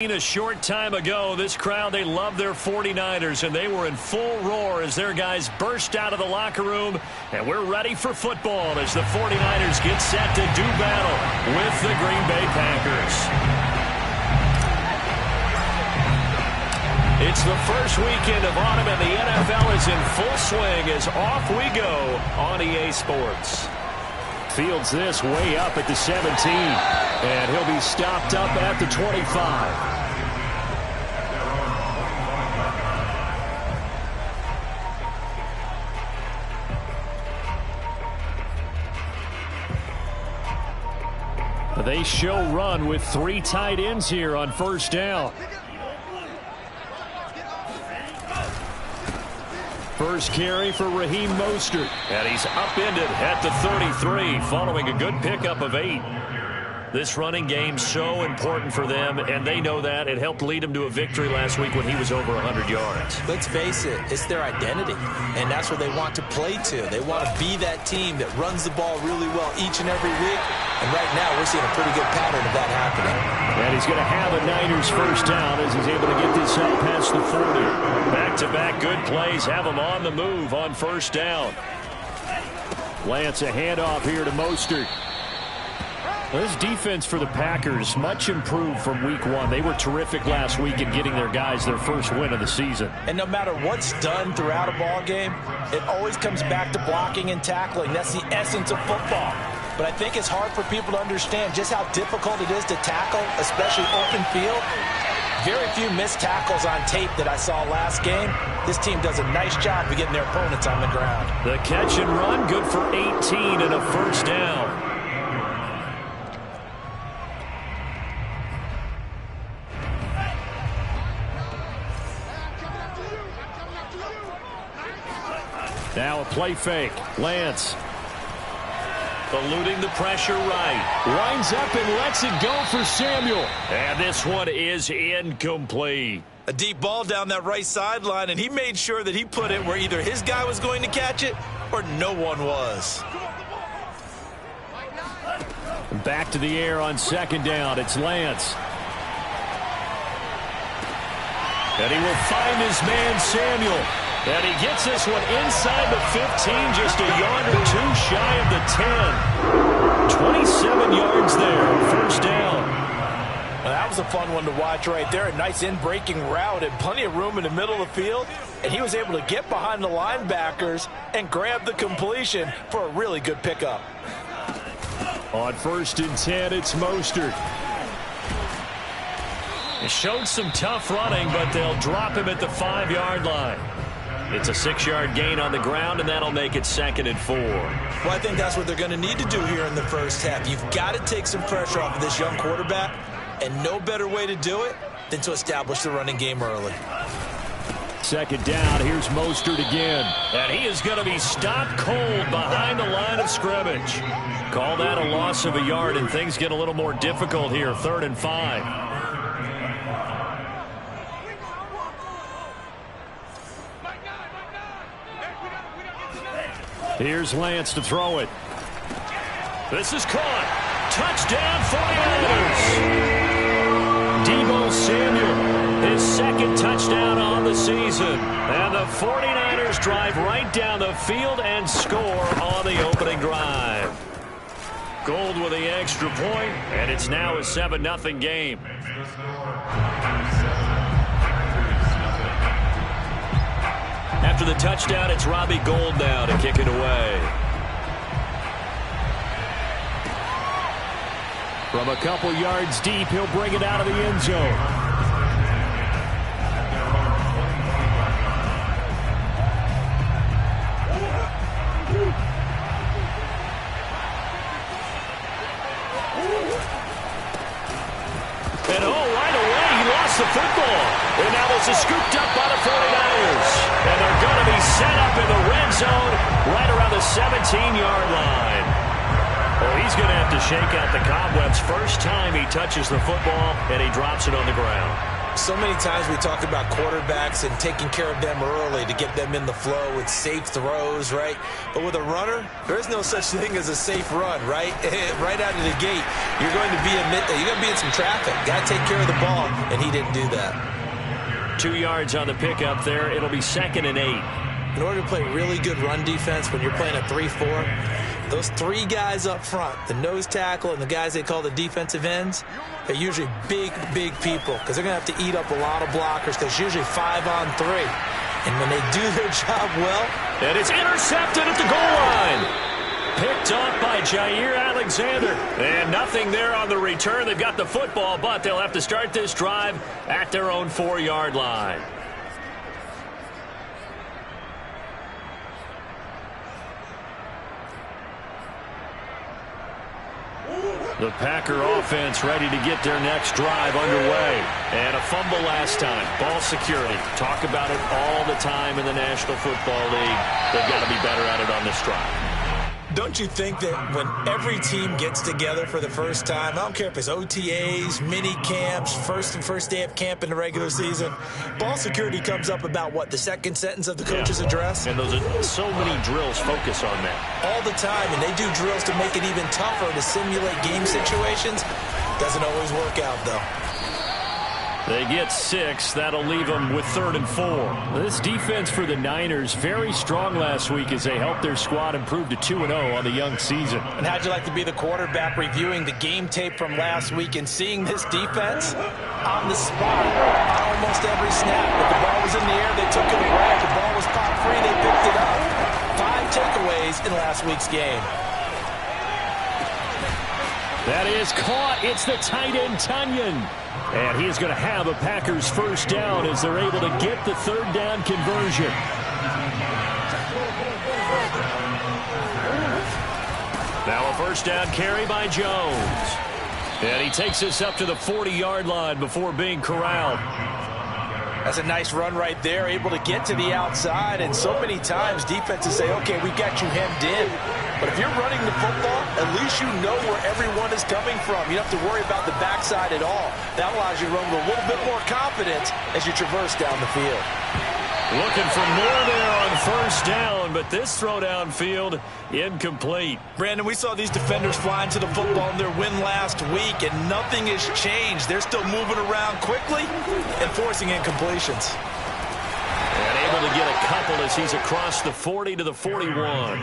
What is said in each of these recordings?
A short time ago, this crowd, they love their 49ers, and they were in full roar as their guys burst out of the locker room, and we're ready for football as the 49ers get set to do battle with the Green Bay Packers. It's the first weekend of autumn, and the NFL is in full swing as off we go on EA Sports. Fields this way up at the 17, and he'll be stopped up at the 25. They show run with 3 tight ends here on first down. First carry for Raheem Mostert. And he's upended at the 33 following a good pickup of 8. This running game so important for them, and they know that. It helped lead them to a victory last week when he was over 100 yards. Let's face it, it's their identity, and that's what they want to play to. They want to be that team that runs the ball really well each and every week, and right now we're seeing a pretty good pattern of that happening. And he's going to have a Niners first down as he's able to get this out past the 40. Back-to-back good plays have him on the move on first down. Lance, a handoff here to Mostert. This defense for the Packers, much improved from week 1. They were terrific last week in getting their guys their first win of the season. And no matter what's done throughout a ball game, it always comes back to blocking and tackling. That's the essence of football. But I think it's hard for people to understand just how difficult it is to tackle, especially open field. Very few missed tackles on tape that I saw last game. This team does a nice job of getting their opponents on the ground. The catch and run, good for 18 and a first down. Now a play fake. Lance eluding the pressure right. Lines up and lets it go for Samuel. And this one is incomplete. A deep ball down that right sideline, and he made sure that he put it where either his guy was going to catch it or no one was. Back to the air on second down. It's Lance. And he will find his man Samuel. And he gets this one inside the 15, just a yard or 2 shy of the 10. 27 yards there, first down. Well, that was a fun one to watch right there. A nice in-breaking route and plenty of room in the middle of the field. And he was able to get behind the linebackers and grab the completion for a really good pickup. On 1st and 10, it's Mostert. He showed some tough running, but they'll drop him at the 5-yard line. It's a 6-yard gain on the ground, and that'll make it 2nd and 4. Well, I think that's what they're going to need to do here in the first half. You've got to take some pressure off of this young quarterback, and no better way to do it than to establish the running game early. 2nd down, here's Mostert again. And he is going to be stopped cold behind the line of scrimmage. Call that a loss of a yard, and things get a little more difficult here, 3rd and 5. Here's Lance to throw it. This is caught. Touchdown 49ers. Deebo Samuel, his 2nd touchdown on the season. And the 49ers drive right down the field and score on the opening drive. Gold with the extra point, and it's now a 7-0 game. After the touchdown, it's Robbie Gould now to kick it away. From a couple yards deep, he'll bring it out of the end zone. And right away, he lost the football. And now this is scooped up by the 49ers. And they're going to be set up in the red zone right around the 17-yard line. Well, he's going to have to shake out the cobwebs first time he touches the football, and he drops it on the ground. So many times we talk about quarterbacks and taking care of them early to get them in the flow with safe throws, right? But with a runner, there is no such thing as a safe run, right? Right out of the gate, you're going to be in some traffic. Got to take care of the ball, and he didn't do that. 2 yards on the pickup there. It'll be 2nd and 8. In order to play really good run defense when you're playing a 3-4, those 3 guys up front, the nose tackle and the guys they call the defensive ends, they're usually big people because they're going to have to eat up a lot of blockers because it's usually 5-on-3. And when they do their job well... And it's intercepted at the goal line. Picked off by Jair Alexander. And nothing there on the return. They've got the football, but they'll have to start this drive at their own 4-yard line. The Packer offense ready to get their next drive underway. And a fumble last time. Ball security. Talk about it all the time in the National Football League. They've got to be better at it on this drive. Don't you think that when every team gets together for the first time, I don't care if it's OTAs, mini camps, first day of camp in the regular season, ball security comes up about what, the second sentence of the coach's address? And those are so many drills focus on that. All the time, and they do drills to make it even tougher to simulate game situations. Doesn't always work out, though. They get 6. That'll leave them with 3rd and 4. This defense for the Niners, very strong last week as they helped their squad improve to 2-0 on the young season. And how'd you like to be the quarterback reviewing the game tape from last week and seeing this defense on the spot on almost every snap? If the ball was in the air, they took it away. If the ball was pop free, they picked it up. 5 takeaways in last week's game. That is caught. It's the tight end, Tunyon. And he's going to have a Packers first down as they're able to get the 3rd down conversion. Now a first down carry by Jones. And he takes us up to the 40-yard line before being corralled. That's a nice run right there, able to get to the outside. And so many times defenses say, okay, we got you hemmed in. But if you're running the football, at least you know where everyone is coming from. You don't have to worry about the backside at all. That allows you to run with a little bit more confidence as you traverse down the field. Looking for more there on first down, but this throw downfield incomplete. Brandon, we saw these defenders flying to the football in their win last week, and nothing has changed. They're still moving around quickly and forcing incompletions. And able to get a couple as he's across the 40 to the 41.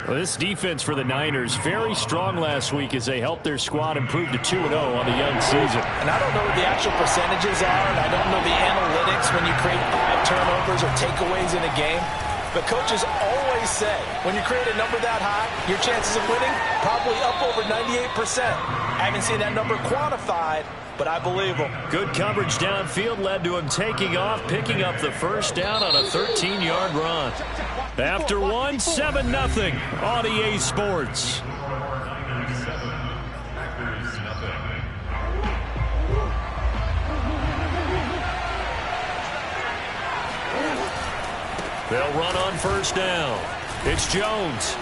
Well, this defense for the Niners, very strong last week as they helped their squad improve to 2-0 on the young season. And I don't know what the actual percentages are, and I don't know the analytics when you create 5 turnovers or takeaways in a game. But coaches always say, when you create a number that high, your chances of winning probably up over 98%. I haven't seen that number quantified, but I believe them. Good coverage downfield led to him taking off, picking up the first down on a 13-yard run. After one, 7-0 on EA Sports. They'll run on first down. It's Jones.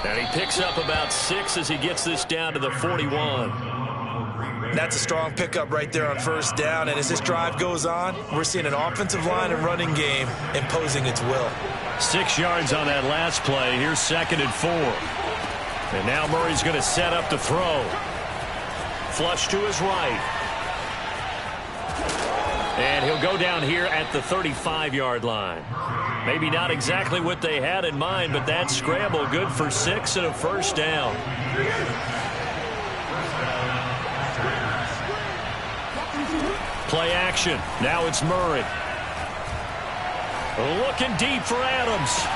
And he picks up about 6 as he gets this down to the 41. That's a strong pickup right there on first down. And as this drive goes on, we're seeing an offensive line and running game imposing its will. 6 yards on that last play. Here's 2nd and 4. And now Murray's going to set up to throw. Flush to his right. And he'll go down here at the 35-yard line. Maybe not exactly what they had in mind, but that scramble good for 6 and a first down. Play action. Now it's Murray. Looking deep for Adams.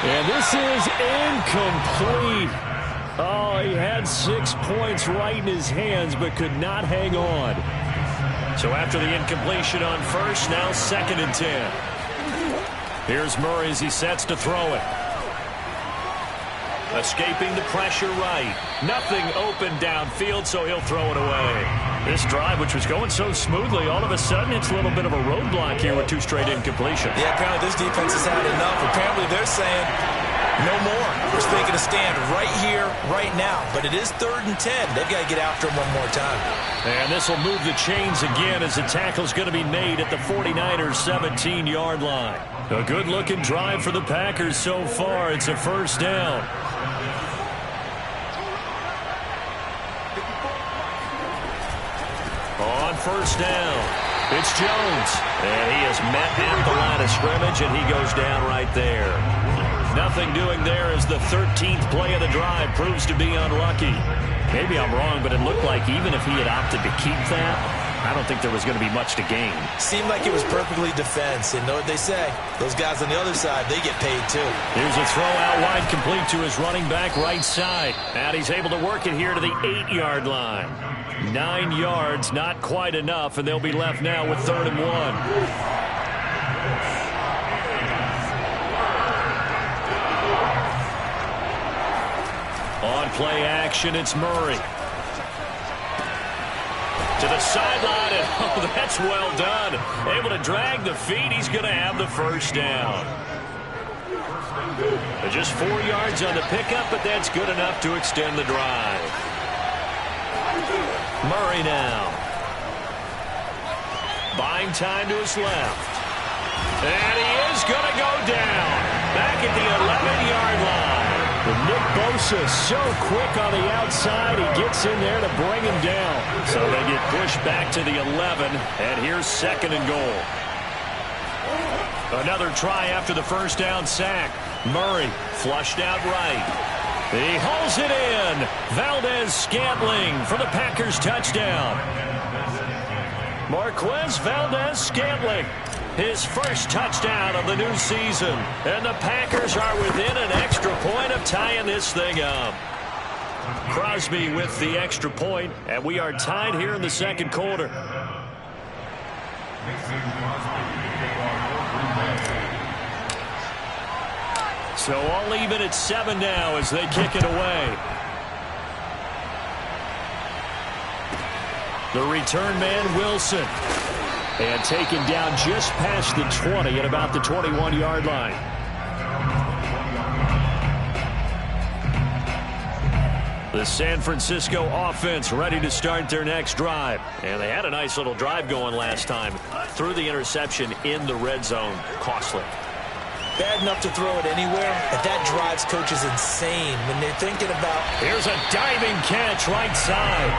And this is incomplete. Oh, he had 6 points right in his hands, but could not hang on. So after the incompletion on first, now 2nd and 10. Here's Murray as he sets to throw it. Escaping the pressure right. Nothing open downfield, so he'll throw it away. This drive, which was going so smoothly, all of a sudden it's a little bit of a roadblock here with 2 straight incompletions. Yeah, apparently this defense has had enough. Apparently they're saying, No more. We're making a stand right here, right now. But it is 3rd and 10. They've got to get after him one more time. And this will move the chains again as the tackle's going to be made at the 49ers' 17-yard line. A good-looking drive for the Packers so far. It's a first down. On first down, it's Jones. And he is met at the line of scrimmage, and he goes down right there. Nothing doing there as the 13th play of the drive proves to be unlucky. Maybe I'm wrong, but it looked like even if he had opted to keep that, I don't think there was going to be much to gain. Seemed like it was perfectly defense. And know what they say? Those guys on the other side, they get paid too. Here's a throw out wide complete to his running back right side. And he's able to work it here to the 8-yard line. 9 yards, not quite enough, and they'll be left now with 3rd and 1. On play action, it's Murray. To the sideline, and oh, that's well done. Able to drag the feet. He's going to have the first down. Just 4 yards on the pickup, but that's good enough to extend the drive. Murray now. Buying time to his left. And he is going to go down. Back at the 11-yard line. But Nick Bosa so quick on the outside, he gets in there to bring him down. So they get pushed back to the 11, and here's 2nd and goal. Another try after the first down sack. Murray flushed out right. He hauls it in. Valdez-Scantling for the Packers touchdown. Marquez Valdez-Scantling. His first touchdown of the new season. And the Packers are within an extra point of tying this thing up. Crosby with the extra point, and we are tied here in the 2nd quarter. So all even at 7 now as they kick it away. The return man, Wilson. And taken down just past the 20 at about the 21-yard line. The San Francisco offense ready to start their next drive. And they had a nice little drive going last time. Threw the interception in the red zone. Costly. Bad enough to throw it anywhere, but that drives coaches insane when they're thinking about... Here's a diving catch right side.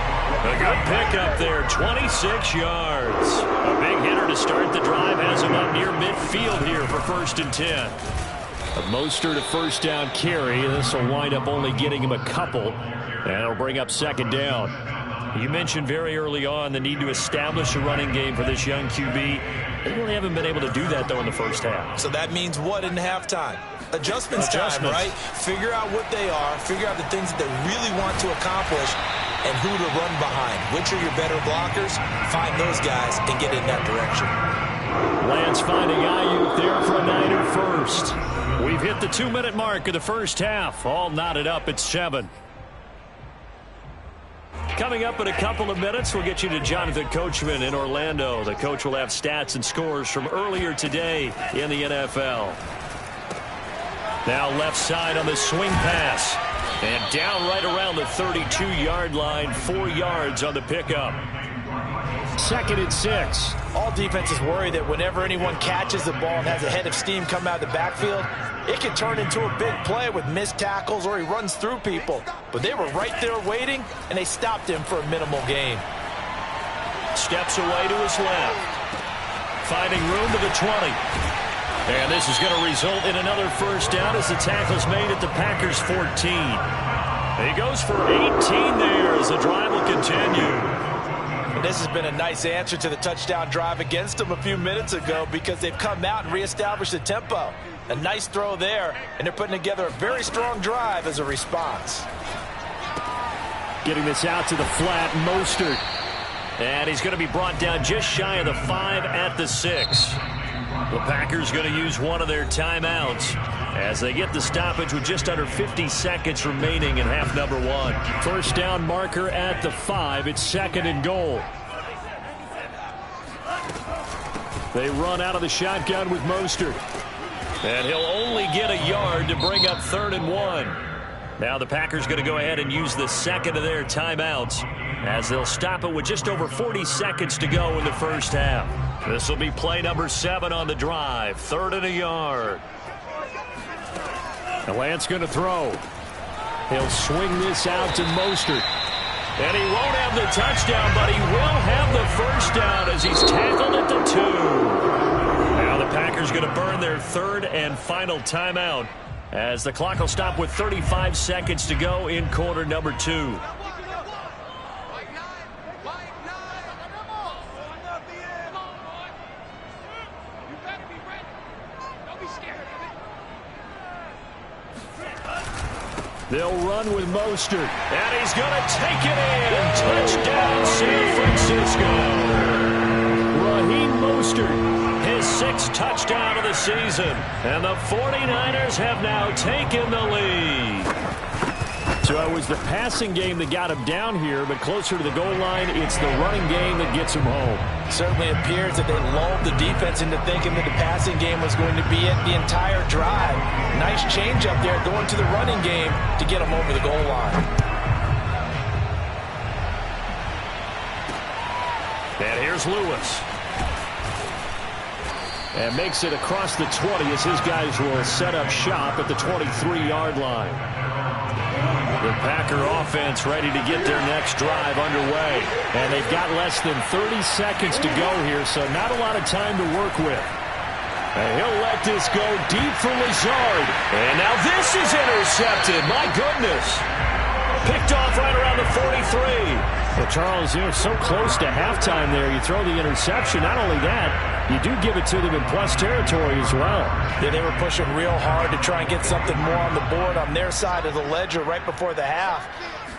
A good pickup there, 26 yards. A big hitter to start the drive has him up near midfield here for 1st and 10. A Mostert to first down carry. This will wind up only getting him a couple, and it'll bring up 2nd down. You mentioned very early on the need to establish a running game for this young QB. They really haven't been able to do that, though, in the first half. So that means what in halftime? Adjustments time, right? Figure out what they are, figure out the things that they really want to accomplish, and who to run behind. Which are your better blockers? Find those guys and get in that direction. Lance finding Ayuk there for a Niner first. We've hit the 2-minute mark of the first half. All knotted up at 7. Coming up in a couple of minutes, we'll get you to Jonathan Coachman in Orlando. The coach will have stats and scores from earlier today in the NFL. Now left side on the swing pass. And down right around the 32-yard line, 4 yards on the pickup. 2nd and 6. All defenses worry that whenever anyone catches the ball and has a head of steam come out of the backfield, it can turn into a big play with missed tackles or he runs through people. But they were right there waiting, and they stopped him for a minimal gain. Steps away to his left. Finding room to the 20. And this is going to result in another first down as the tackle's made at the Packers' 14. He goes for 18 there as the drive will continue. This has been a nice answer to the touchdown drive against them a few minutes ago because they've come out and reestablished the tempo. A nice throw there, and they're putting together a very strong drive as a response. Getting this out to the flat, Mostert. And he's going to be brought down just shy of the 5 at the 6. The Packers going to use one of their timeouts as they get the stoppage with just under 50 seconds remaining in half number 1. First down marker at the 5. It's 2nd and goal. They run out of the shotgun with Mostert. And he'll only get a yard to bring up 3rd and 1. Now the Packers going to go ahead and use the second of their timeouts as they'll stop it with just over 40 seconds to go in the first half. This will be play number 7 on the drive. 3rd and a yard. And Lance going to throw. He'll swing this out to Mostert. And he won't have the touchdown, but he will have the first down as he's tackled at the 2. Now the Packers going to burn their 3rd and final timeout as the clock will stop with 35 seconds to go in quarter number 2. They'll run with Mostert, and he's going to take it in. Touchdown, San Francisco. Raheem Mostert, his 6th touchdown of the season, and the 49ers have now taken the lead. So it was the passing game that got him down here, but closer to the goal line, it's the running game that gets him home. Certainly appears that they lulled the defense into thinking that the passing game was going to be it the entire drive. Nice change up there going to the running game to get him over the goal line. And here's Lewis. And makes it across the 20 as his guys will set up shop at the 23-yard line. The Packer offense ready to get their next drive underway. And they've got less than 30 seconds to go here, so not a lot of time to work with. And he'll let this go deep for Lazard. And now this is intercepted. My goodness. Picked off right around the 43. Well, Charles, so close to halftime there. You throw the interception. Not only that, you do give it to them in plus territory as well. Yeah, they were pushing real hard to try and get something more on the board on their side of the ledger right before the half.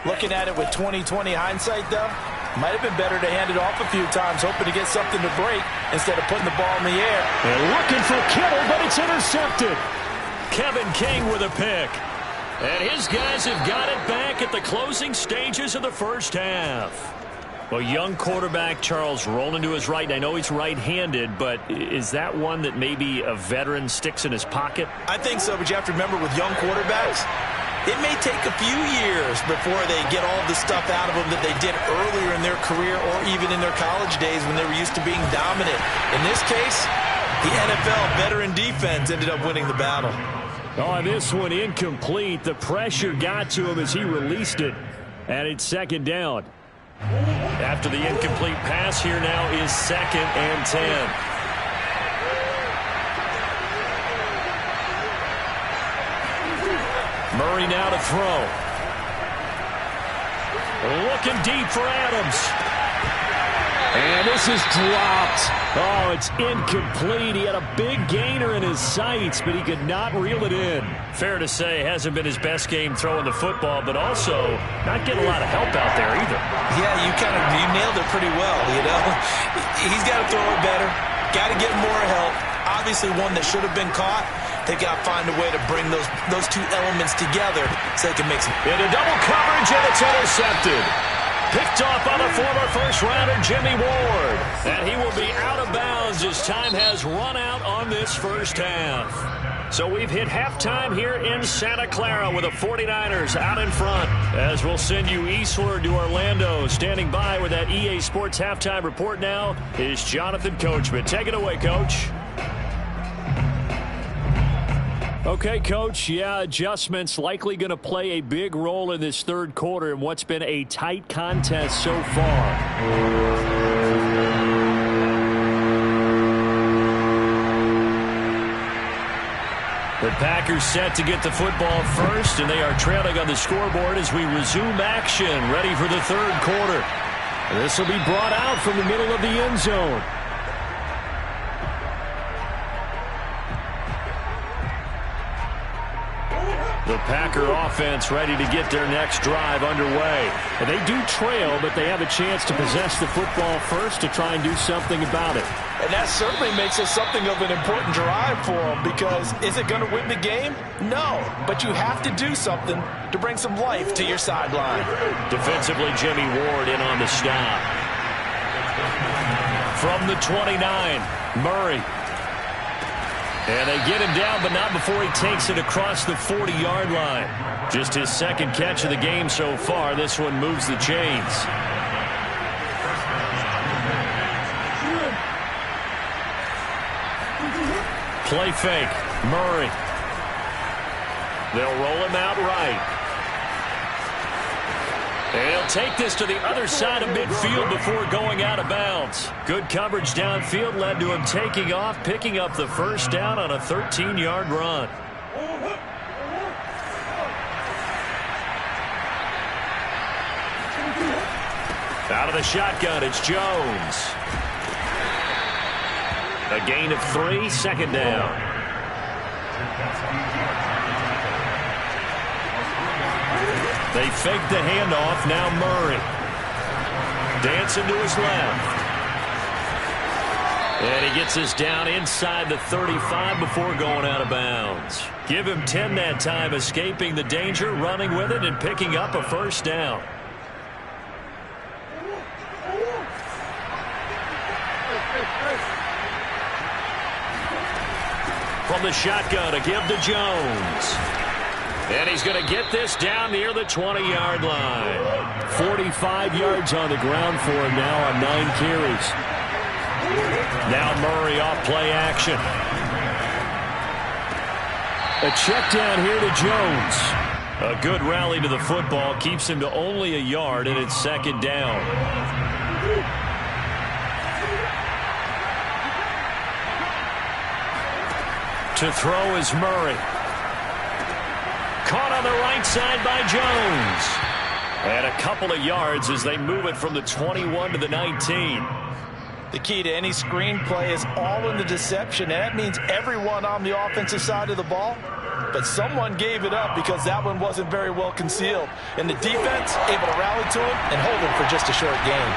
Looking at it with 20/20 hindsight, though, might have been better to hand it off a few times, hoping to get something to break instead of putting the ball in the air. And looking for Kittle, but it's intercepted. Kevin King with a pick. And his guys have got it back at the closing stages of the first half. Well, young quarterback Charles rolling to his right. I know he's right-handed, but is that one that maybe a veteran sticks in his pocket? I think so, but you have to remember with young quarterbacks, it may take a few years before they get all the stuff out of them that they did earlier in their career or even in their college days when they were used to being dominant. In this case, the NFL veteran defense ended up winning the battle. Oh, this one incomplete. The pressure got to him as he released it, and it's 2nd down. After the incomplete pass, here now is 2nd and 10. Murray now to throw. Looking deep for Adams. And this is dropped. Oh, it's incomplete. He had a big gainer in his sights, but he could not reel it in. Fair to say, hasn't been his best game throwing the football, but also not getting a lot of help out there either. Yeah, you nailed it pretty well, He's got to throw it better. Got to get more help. Obviously one that should have been caught. They've got to find a way to bring those two elements together so they can make some. Into double coverage, and it's intercepted. Picked off by the former first-rounder Jimmy Ward. And he will be out of bounds as time has run out on this first half. So we've hit halftime here in Santa Clara with the 49ers out in front. As we'll send you eastward to Orlando. Standing by with that EA Sports halftime report now is Jonathan Coachman. Take it away, Coach. Okay, Coach, adjustments likely going to play a big role in this 3rd quarter in what's been a tight contest so far. The Packers set to get the football first, and they are trailing on the scoreboard as we resume action, ready for the 3rd quarter. This will be brought out from the middle of the end zone. The Packer offense ready to get their next drive underway. And they do trail, but they have a chance to possess the football first to try and do something about it. And that certainly makes it something of an important drive for them, because is it going to win the game? No, but you have to do something to bring some life to your sideline. Defensively, Jimmy Ward in on the stop. From the 29, Murray. And they get him down, but not before he takes it across the 40-yard line. Just his second catch of the game so far. This one moves the chains. Play fake. Murray. They'll roll him out right. And he'll take this to the other side of midfield before going out of bounds. Good coverage downfield led to him taking off, picking up the first down on a 13-yard run. Out of the shotgun, it's Jones. A gain of 3, second down. They fake the handoff. Now Murray. Dancing to his left. And he gets this down inside the 35 before going out of bounds. Give him 10 that time, escaping the danger, running with it, and picking up a first down. From the shotgun to give to Jones. And he's going to get this down near the 20-yard line. 45 yards on the ground for him now on 9 carries. Now Murray off play action. A check down here to Jones. A good rally to the football keeps him to only a yard, and it's second down. To throw is Murray. Caught on the right side by Jones. And a couple of yards as they move it from the 21 to the 19. The key to any screenplay is all in the deception, and that means everyone on the offensive side of the ball. But someone gave it up because that one wasn't very well concealed. And the defense able to rally to him and hold him for just a short gain.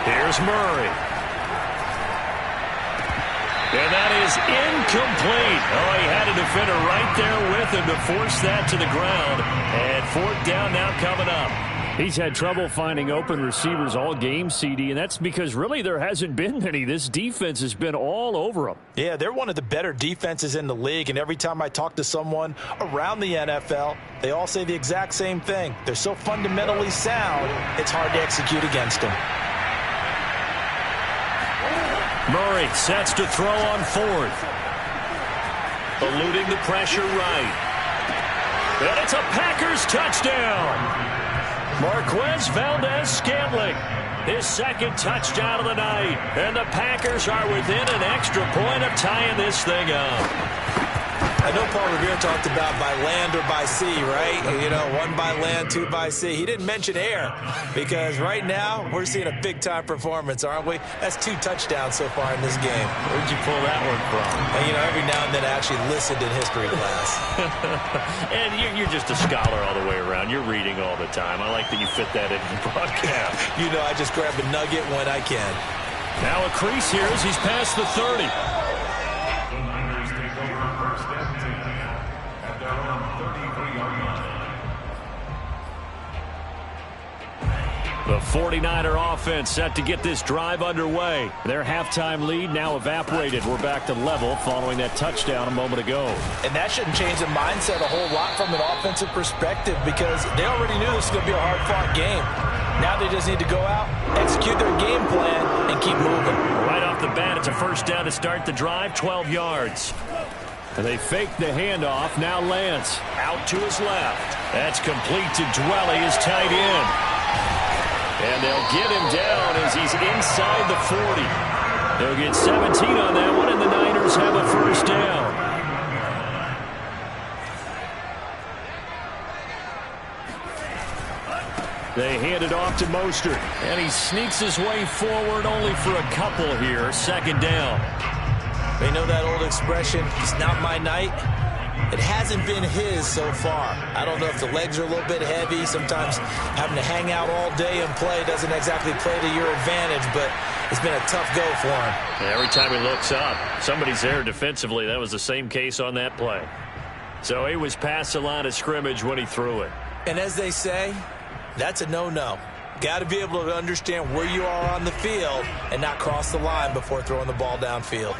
Here's Murray. And that is incomplete. Oh, he had a defender right there with him to force that to the ground. And fourth down now coming up. He's had trouble finding open receivers all game, CD, and that's because really there hasn't been many. This defense has been all over them. Yeah, they're one of the better defenses in the league, and every time I talk to someone around the NFL, they all say the exact same thing. They're so fundamentally sound, it's hard to execute against them. Murray sets to throw on fourth. Eluding the pressure right. And it's a Packers touchdown. Marquez Valdez-Scantling, his second touchdown of the night. And the Packers are within an extra point of tying this thing up. I know Paul Revere talked about by land or by sea, right? You know, 1 by land, 2 by sea. He didn't mention air because right now we're seeing a big-time performance, aren't we? That's 2 touchdowns so far in this game. Where'd you pull that one from? And, you know, every now and then I actually listened in history class. And you're just a scholar all the way around. You're reading all the time. I like that you fit that in the broadcast. You know, I just grab a nugget when I can. Now a crease here as he's past the 30. The 49er offense set to get this drive underway. Their halftime lead now evaporated. We're back to level following that touchdown a moment ago. And that shouldn't change the mindset a whole lot from an offensive perspective because they already knew this was going to be a hard-fought game. Now they just need to go out, execute their game plan, and keep moving. Right off the bat, it's a first down to start the drive, 12 yards. And they fake the handoff. Now Lance out to his left. That's complete to Dwelly, his tight end. And they'll get him down as he's inside the 40. They'll get 17 on that one, and the Niners have a first down. They hand it off to Mostert, and he sneaks his way forward only for a couple here. Second down. They know that old expression, it's not my night. It hasn't been his so far. I don't know if the legs are a little bit heavy. Sometimes having to hang out all day and play doesn't exactly play to your advantage, but it's been a tough go for him. And every time he looks up, somebody's there defensively. That was the same case on that play. So he was past the line of scrimmage when he threw it. And as they say, that's a no-no. Got to be able to understand where you are on the field and not cross the line before throwing the ball downfield.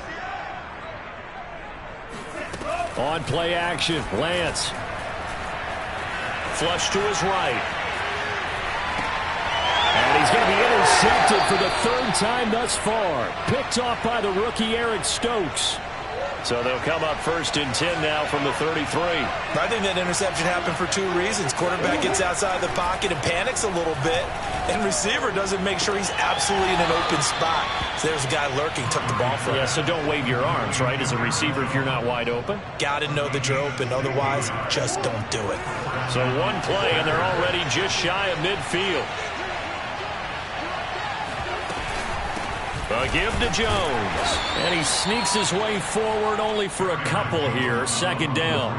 On play action, Lance. Flush to his right. And he's going to be intercepted for the third time thus far. Picked off by the rookie Eric Stokes. So they'll come up 1st and 10 now from the 33. I think that interception happened for 2 reasons. Quarterback gets outside the pocket and panics a little bit, and receiver doesn't make sure he's absolutely in an open spot. So there's a guy lurking, took the ball from him. Yeah, so don't wave your arms, right, as a receiver if you're not wide open. Got to know that you're open. Otherwise, just don't do it. So one play, and they're already just shy of midfield. A give to Jones. And he sneaks his way forward only for a couple here. 2nd down.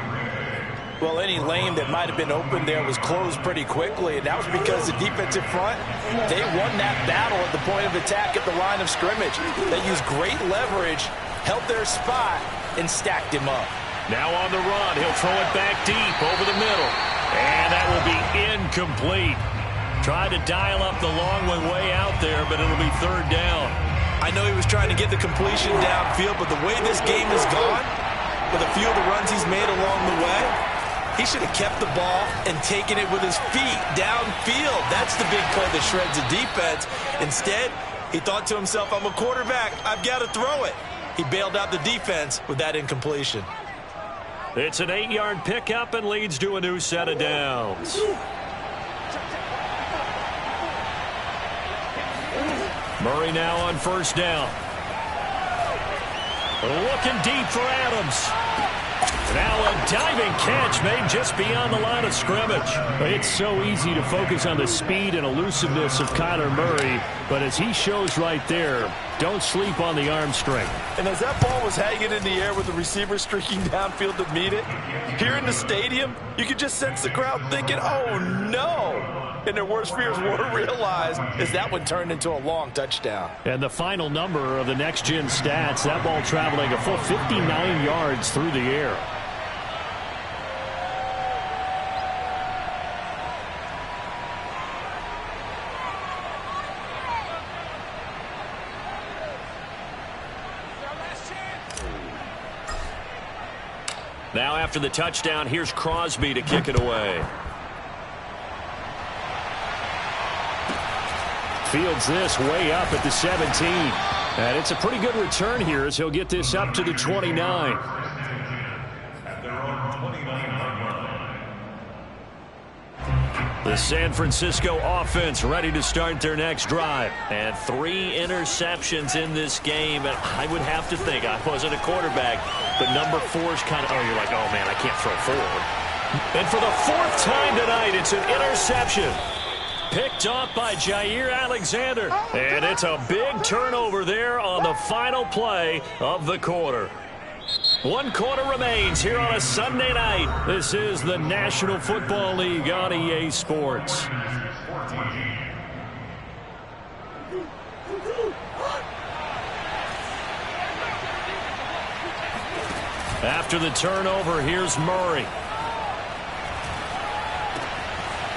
Well, any lane that might have been open there was closed pretty quickly, and that was because the defensive front, they won that battle at the point of attack at the line of scrimmage. They used great leverage, held their spot, and stacked him up. Now on the run, he'll throw it back deep over the middle. And that will be incomplete. Tried to dial up the long way out there, but it'll be 3rd down. I know he was trying to get the completion downfield, but the way this game has gone, with a few of the runs he's made along the way, he should have kept the ball and taken it with his feet downfield. That's the big play that shreds the defense. Instead, he thought to himself, I'm a quarterback, I've got to throw it. He bailed out the defense with that incompletion. It's an 8-yard pickup and leads to a new set of downs. Murray now on 1st down. Looking deep for Adams. Now a diving catch made just beyond the line of scrimmage. It's so easy to focus on the speed and elusiveness of Kyler Murray, but as he shows right there, don't sleep on the arm strength. And as that ball was hanging in the air with the receiver streaking downfield to meet it, here in the stadium, you could just sense the crowd thinking, oh no! And their worst fears were realized as that one turned into a long touchdown. And the final number of the next-gen stats, that ball traveling a full 59 yards through the air. Now after the touchdown, here's Crosby to kick it away. Fields this way up at the 17. And it's a pretty good return here as he'll get this up to the 29. The San Francisco offense ready to start their next drive. And 3 interceptions in this game. And I would have to think, I wasn't a quarterback, but number 4's kind of, you're like, oh man, I can't throw forward. And for the 4th time tonight, it's an interception. Picked off by Jair Alexander. And it's a big turnover there on the final play of the quarter. 1 quarter remains here on a Sunday night. This is the National Football League on EA Sports. After the turnover, here's Murray.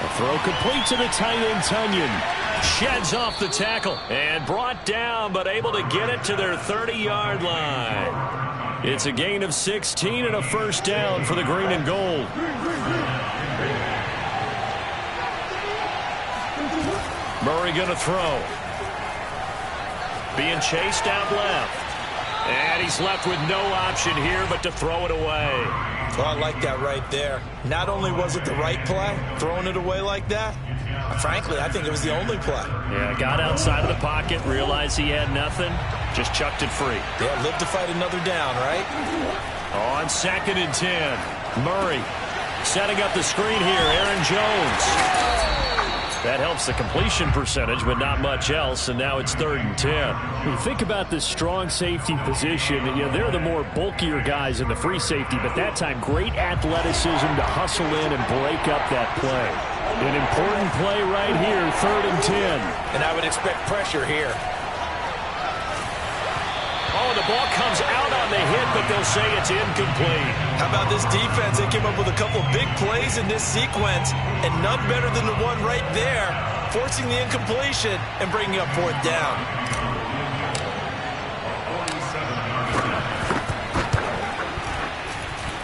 A throw complete to the tight end, Tunyon. Sheds off the tackle and brought down, but able to get it to their 30-yard line. It's a gain of 16 and a 1st down for the green and gold. Murray going to throw. Being chased out left. And he's left with no option here but to throw it away. Well, I like that right there. Not only was it the right play, throwing it away like that, frankly, I think it was the only play. Yeah, got outside of the pocket, realized he had nothing, just chucked it free. Yeah, live to fight another down, right? On 2nd and 10, Murray setting up the screen here, Aaron Jones. That helps the completion percentage, but not much else, and now it's 3rd and 10. When you think about the strong safety position, they're the more bulkier guys in the free safety, but that time, great athleticism to hustle in and break up that play. An important play right here, 3rd and 10. And I would expect pressure here. Oh, the ball comes out on the hit, but they'll say it's incomplete. How about this defense? They came up with a couple of big plays in this sequence, and none better than the one right there, forcing the incompletion and bringing up 4th down.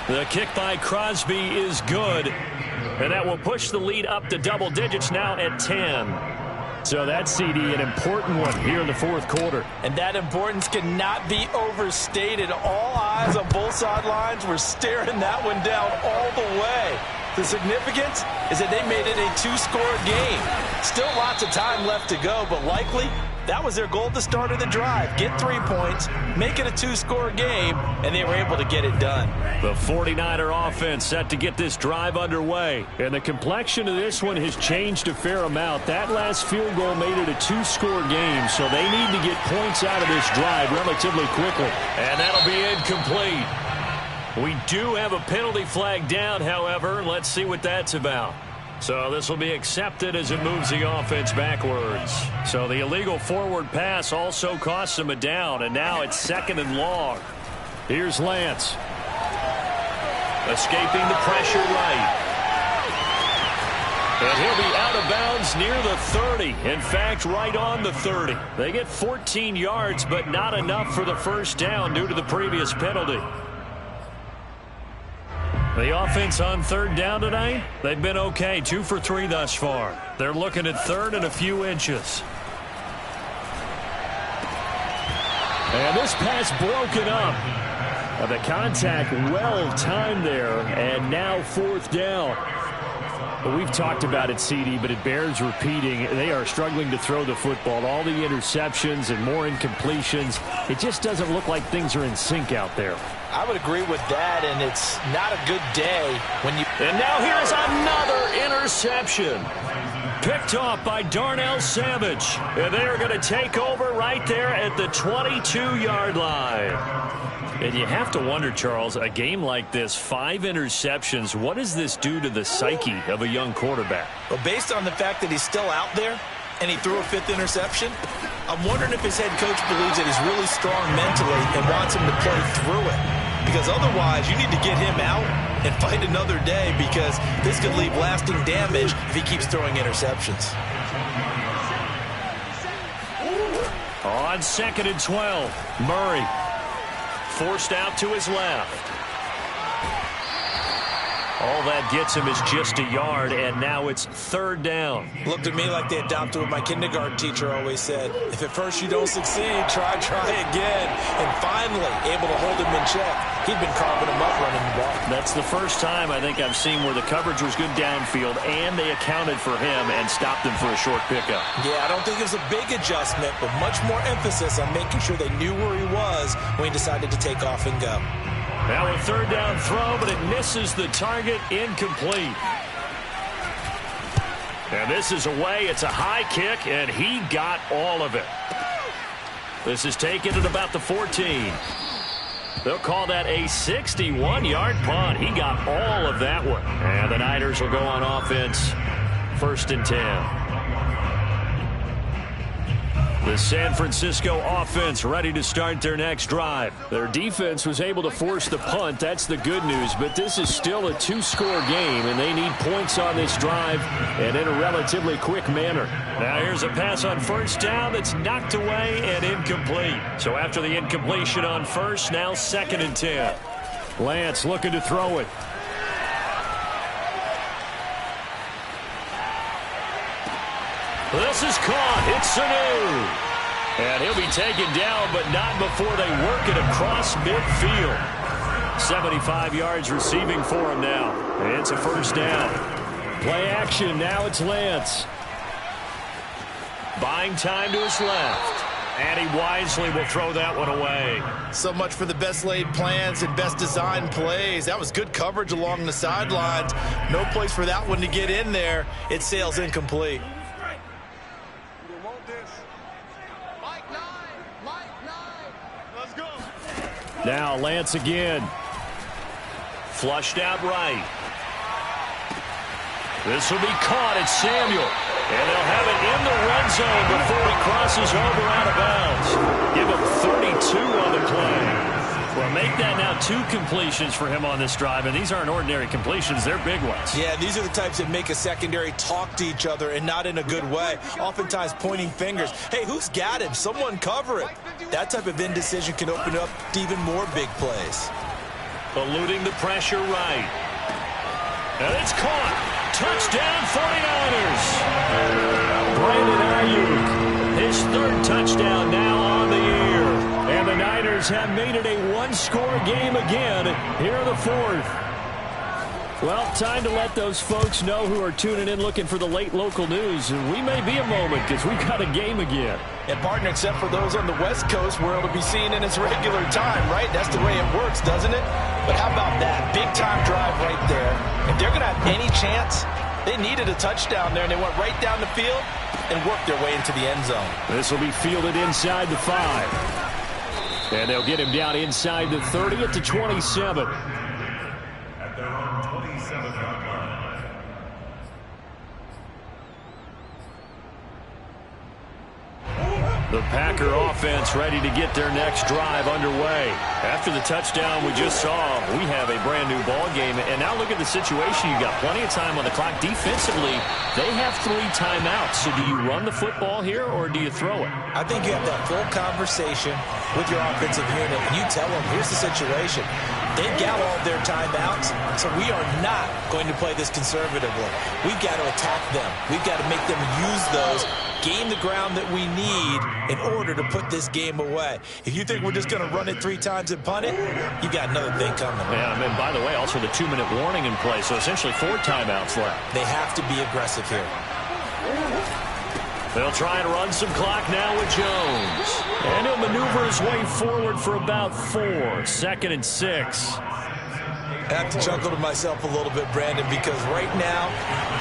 The kick by Crosby is good. And that will push the lead up to double digits now at 10. So that's, CD, an important one here in the fourth quarter. And that importance cannot be overstated. All eyes on both sidelines were staring that one down all the way. The significance is that they made it a two-score game. Still lots of time left to go, but likely that was their goal at the start of the drive. Get 3 points, make it a two-score game, and they were able to get it done. The 49er offense set to get this drive underway. And the complexion of this one has changed a fair amount. That last field goal made it a two-score game, so they need to get points out of this drive relatively quickly. And that'll be incomplete. We do have a penalty flag down, however. Let's see what that's about. So this will be accepted as it moves the offense backwards. So the illegal forward pass also costs him a down, and now it's 2nd and long. Here's Lance. Escaping the pressure right. And he'll be out of bounds near the 30. In fact, right on the 30. They get 14 yards, but not enough for the first down due to the previous penalty. The offense on 3rd down tonight, they've been okay. 2 for 3 thus far. They're looking at 3rd and a few inches. And this pass broken up. The contact well timed there, and now 4th down. But we've talked about it, CD, but it bears repeating. They are struggling to throw the football. All the interceptions and more incompletions. It just doesn't look like things are in sync out there. I would agree with that, and it's not a good day when you... And now here's another interception. Picked off by Darnell Savage. And they are going to take over right there at the 22-yard line. And you have to wonder, Charles, a game like this, 5 interceptions, what does this do to the psyche of a young quarterback? Well, based on the fact that he's still out there and he threw a 5th interception, I'm wondering if his head coach believes that he's really strong mentally and wants him to play through it. Because otherwise, you need to get him out and fight another day, because this could leave lasting damage if he keeps throwing interceptions. On 2nd and 12, Murray forced out to his left. All that gets him is just a yard, and now it's 3rd down. Looked at me like they adopted what my kindergarten teacher always said. If at first you don't succeed, try again. And finally, able to hold him in check. He'd been carving him up running the ball. That's the first time I think I've seen where the coverage was good downfield, and they accounted for him and stopped him for a short pickup. Yeah, I don't think it was a big adjustment, but much more emphasis on making sure they knew where he was when he decided to take off and go. Now a 3rd down throw, but it misses the target, incomplete. And this is away. It's a high kick, and he got all of it. This is taken at about the 14. They'll call that a 61-yard punt. He got all of that one. And the Niners will go on offense, 1st and 10. The San Francisco offense ready to start their next drive. Their defense was able to force the punt. That's the good news. But this is still a 2-score game, and they need points on this drive and in a relatively quick manner. Now here's a pass on 1st down that's knocked away and incomplete. So after the incompletion on 1st, now 2nd and 10. Lance looking to throw it. This is caught. It's Sanu. And he'll be taken down, but not before they work it across midfield. 75 yards receiving for him now. It's a 1st down. Play action. Now it's Lance. Buying time to his left. And he wisely will throw that one away. So much for the best laid plans and best designed plays. That was good coverage along the sidelines. No place for that one to get in there. It sails incomplete. Now Lance again. Flushed out right. This will be caught. It's Samuel. And they'll have it in the red zone before he crosses over out of bounds. Give him 32 on the play. Well, make that now 2 completions for him on this drive, and these aren't ordinary completions. They're big ones. Yeah, these are the types that make a secondary talk to each other, and not in a good way. Oftentimes pointing fingers. Hey, who's got him? Someone cover it. That type of indecision can open up to even more big plays. Eluding the pressure right. And it's caught. Touchdown 49ers. Brandon Ayuk, his third touchdown now on the year. And the Niners have made it a one-score game again here in the fourth. Well, time to let those folks know who are tuning in looking for the late local news. And we may be a moment because we've got a game again. And, partner, except for those on the West Coast where it'll be seen in its regular time, right? That's the way it works, doesn't it? But how about that? Big-time drive right there. If they're going to have any chance, they needed a touchdown there, and they went right down the field and worked their way into the end zone. This will be fielded inside the 5. And they'll get him down inside the 30 at the 27. The Packer offense ready to get their next drive underway. After the touchdown we just saw, we have a brand new ball game. And now look at the situation. You've got plenty of time on the clock. Defensively, they have 3 timeouts. So do you run the football here or do you throw it? I think you have that full conversation with your offensive unit, and you tell them, here's the situation. They've got all their timeouts, so we are not going to play this conservatively. We've got to attack them. We've got to make them use those, gain the ground that we need in order to put this game away. If you think we're just going to run it 3 times and punt it, you got another thing coming. Yeah, and by the way, also the 2-minute warning in play, so essentially 4 timeouts left. They have to be aggressive here. They'll try and run some clock now with Jones. And he'll maneuver his way forward for about 4. 2nd and 6. I have to chuckle to myself a little bit, Brandon, because right now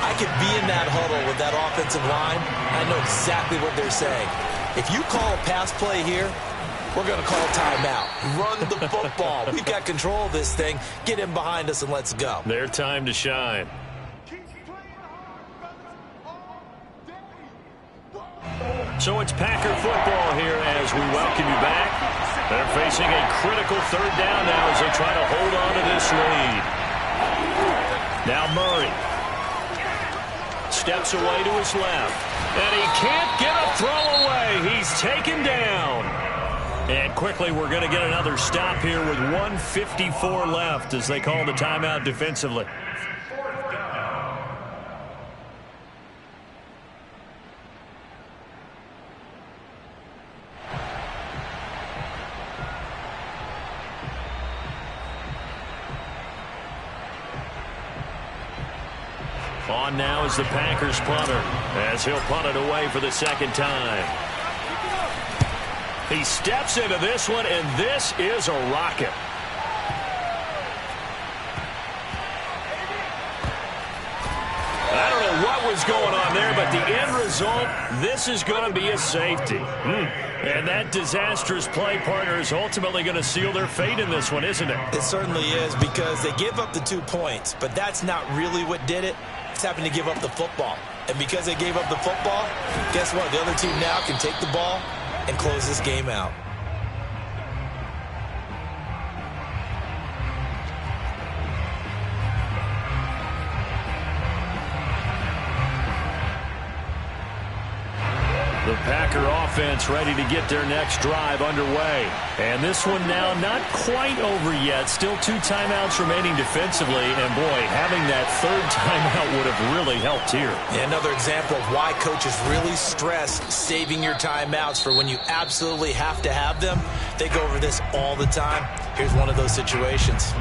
I could be in that huddle with that offensive line. I know exactly what they're saying. If you call a pass play here, we're going to call timeout. Run the football. We've got control of this thing. Get him behind us and let's go. Their time to shine. So it's Packer football here as we welcome you back. They're facing a critical 3rd down now as they try to hold on to this lead. Now Murray steps away to his left. And he can't get a throw away. He's taken down. And quickly we're going to get another stop here with 1:54 left as they call the timeout defensively. On now is the Packers punter as he'll punt it away for the 2nd time. He steps into this one, and this is a rocket. I don't know what was going on there, but the end result, this is going to be a safety. And that disastrous play, partner, is ultimately going to seal their fate in this one, isn't it? It certainly is, because they give up the 2 points, but that's not really what did it. It's happened to give up the football. And because they gave up the football, guess what? The other team now can take the ball and close this game out. The Packer offense ready to get their next drive underway. And this one now not quite over yet. Still 2 timeouts remaining defensively. And, boy, having that 3rd timeout would have really helped here. Yeah, another example of why coaches really stress saving your timeouts for when you absolutely have to have them. They go over this all the time. Here's one of those situations.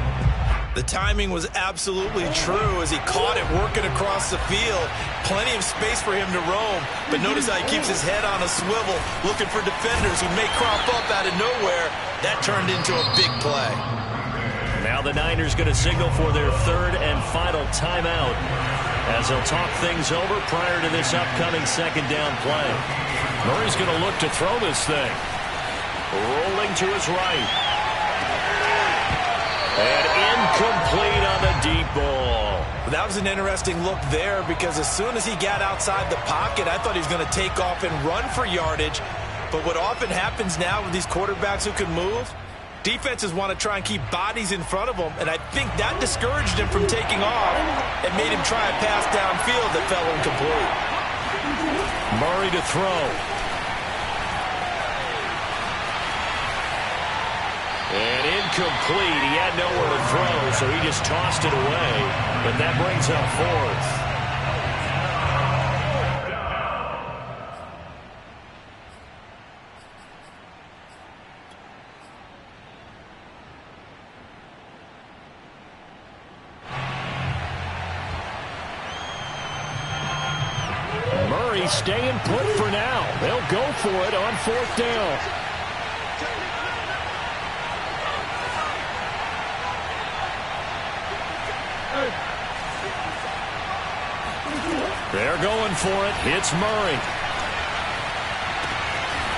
The timing was absolutely true as he caught it working across the field. Plenty of space for him to roam. But notice how he keeps his head on a swivel, looking for defenders who may crop up out of nowhere. That turned into a big play. Now the Niners going to signal for their 3rd and final timeout as they'll talk things over prior to this upcoming 2nd down play. Murray's going to look to throw this thing. Rolling to his right. And incomplete on the deep ball. That was an interesting look there because as soon as he got outside the pocket, I thought he was going to take off and run for yardage. But what often happens now with these quarterbacks who can move, defenses want to try and keep bodies in front of them, and I think that discouraged him from taking off and made him try a pass downfield that fell incomplete. Murray to throw. And incomplete. He had nowhere to throw, so he just tossed it away. But that brings up fourth. Murray staying put for now. They'll go for it on fourth down. They're going for it. It's Murray.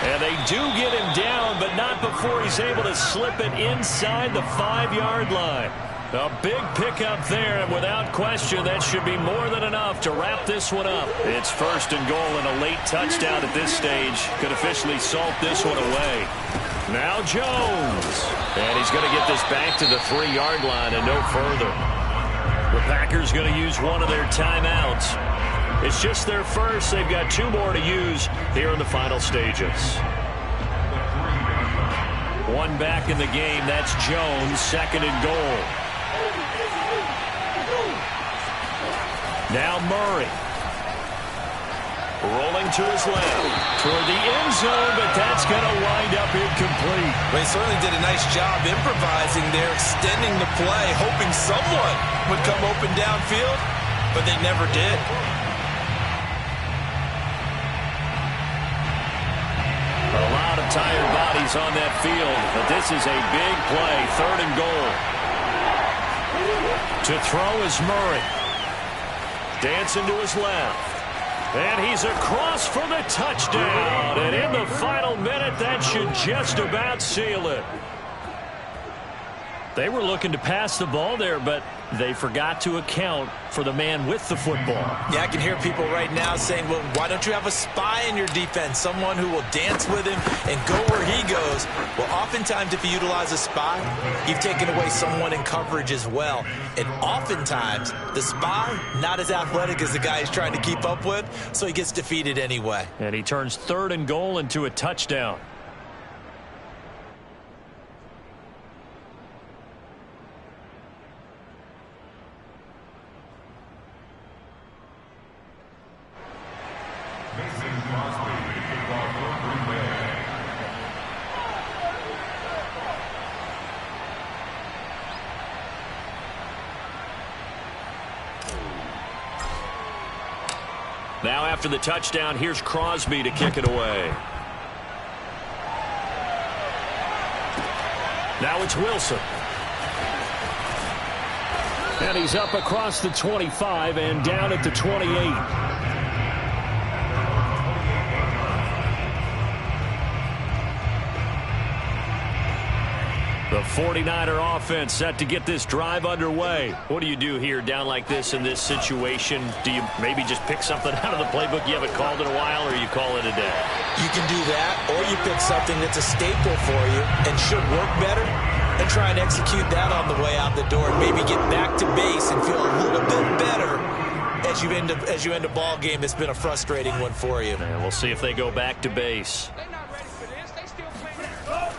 And they do get him down, but not before he's able to slip it inside the 5-yard line. A big pickup there, and without question, that should be more than enough to wrap this one up. It's first and goal, and a late touchdown at this stage could officially salt this one away. Now Jones. And he's going to get this back to the 3-yard line and no further. The Packers going to use one of their timeouts. It's just their first. They've got 2 more to use here in the final stages. One back in the game. That's Jones, second and goal. Now Murray. Rolling to his left. Toward the end zone, but that's going to wind up incomplete. They certainly did a nice job improvising there, extending the play, hoping someone would come open downfield, but they never did. A lot of tired bodies on that field, but this is a big play, third and goal. To throw is Murray. Dancing to his left. And he's across for the touchdown. And in the final minute, that should just about seal it. They were looking to pass the ball there, but they forgot to account for the man with the football. Yeah, I can hear people right now saying, well, why don't you have a spy in your defense, someone who will dance with him and go where he goes? Well, oftentimes if you utilize a spy, you've taken away someone in coverage as well. And oftentimes, the spy, not as athletic as the guy he's trying to keep up with, so he gets defeated anyway. And he turns third and goal into a touchdown. Now after the touchdown, here's Crosby to kick it away. Now it's Wilson. And he's up across the 25 and down at the 28. The 49er offense set to get this drive underway. What do you do here down like this in this situation? Do you maybe just pick something out of the playbook you haven't called in a while, or you call it a day? You can do that, or you pick something that's a staple for you and should work better and try and execute that on the way out the door and maybe get back to base and feel a little bit better as you end a ball game that's been a frustrating one for you. And we'll see if they go back to base.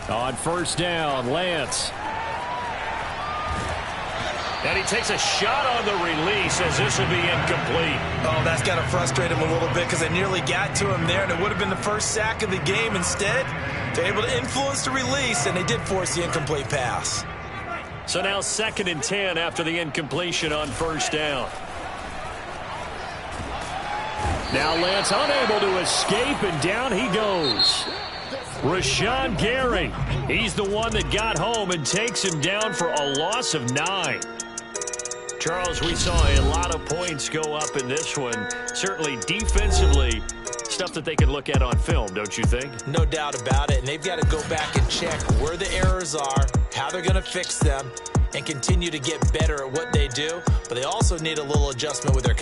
On first down, Lance. And he takes a shot on the release as this will be incomplete. Oh, that's got to frustrate him a little bit because they nearly got to him there, and it would have been the first sack of the game. Instead, they're able to influence the release, and they did force the incomplete pass. So now 2nd and 10 after the incompletion on first down. Now Lance unable to escape, and down he goes. Rashawn Gary, he's the one that got home and takes him down for a loss of 9. Charles, we saw a lot of points go up in this one. Certainly defensively, stuff that they can look at on film, don't you think? No doubt about it, and they've got to go back and check where the errors are, how they're going to fix them, and continue to get better at what they do. But they also need a little adjustment with their